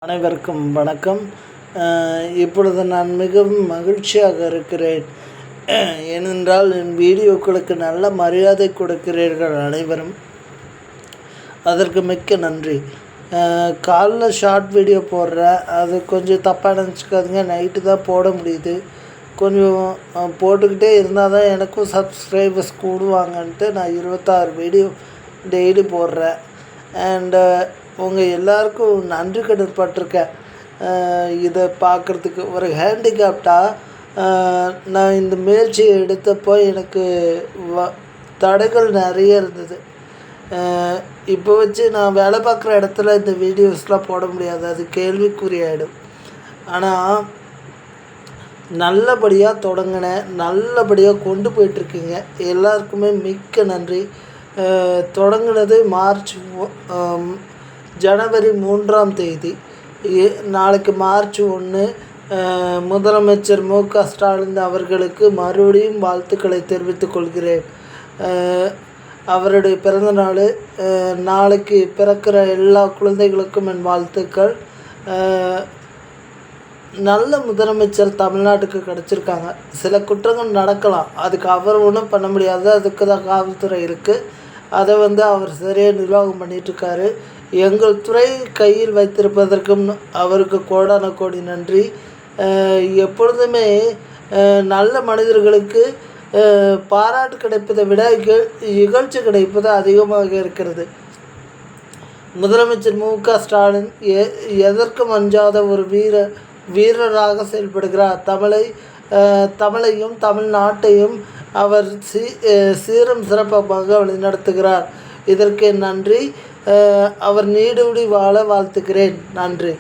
அனைவருக்கும் வணக்கம். இப்பொழுது நான் மிகவும் மகிழ்ச்சியாக இருக்கிறேன். ஏனென்றால் என் வீடியோக்களுக்கு நல்ல மரியாதை கொடுக்கிறீர்கள் அனைவரும். அதற்கு மிக்க நன்றி. காலைல ஷார்ட் வீடியோ போடுறேன், அது கொஞ்சம் தப்பாக நினச்சிக்காதுங்க. நைட்டு தான் போட முடியுது. கொஞ்சம் போட்டுக்கிட்டே இருந்தால் தான் எனக்கும் சப்ஸ்கிரைபர்ஸ் கூடுவாங்கன்ட்டு நான் 26 வீடியோ டெய்லி போடுறேன். அண்டு உங்கள் எல்லாருக்கும் நன்றி கடன் பட்டிருக்கேன். இதை பார்க்குறதுக்கு ஒரு ஹேண்டிகேப்டாக நான் இந்த முயற்சியை எடுத்தப்போ எனக்கு தடைகள் நிறைய இருந்தது. இப்போ வச்சு நான் வேலை பார்க்குற இடத்துல இந்த வீடியோஸ்லாம் போட முடியாது, அது கேள்விக்குறியாயிடும். ஆனால் நல்லபடியாக தொடங்கினேன், நல்லபடியாக கொண்டு போயிட்டுருக்கீங்க. எல்லாருக்குமே மிக்க நன்றி. தொடங்கினது ஜனவரி 3ஆம் தேதி. நாளைக்கு மார்ச் 1. முதலமைச்சர் மு.க. ஸ்டாலின் அவர்களுக்கு மறுபடியும் வாழ்த்துக்களை தெரிவித்துக் கொள்கிறேன். அவருடைய பிறந்தநாள். நாளைக்கு பிறக்கிற எல்லா குழந்தைகளுக்கும் என் வாழ்த்துக்கள். நல்ல முதலமைச்சர் தமிழ்நாட்டுக்கு கிடச்சிருக்காங்க. சில குற்றங்கள் நடக்கலாம், அதுக்கு அவர் ஒன்றும் பண்ண முடியாது, அதுக்கு தான் காவல்துறை இருக்குது. அதை அவர் சரியாக நிர்வாகம் பண்ணிகிட்ருக்காரு. எங்கள் துறை கையில் வைத்திருப்பதற்கும் அவருக்கு கோடான கோடி நன்றி. எப்பொழுதுமே நல்ல மனிதர்களுக்கு பாராட்டு கிடைப்பதை விட இகழ்ச்சி கிடைப்பது அதிகமாக இருக்கிறது. முதலமைச்சர் மு.க. ஸ்டாலின் எதற்கும் அஞ்சாத ஒரு வீரராக செயல்படுகிறார். தமிழையும் தமிழ்நாட்டையும் அவர் சீரும் சிறப்பாக வழிநடத்துகிறார். இதற்கு நன்றி. அவர் நீடூழி வாழ வாழ்த்துகிறேன். நன்றி.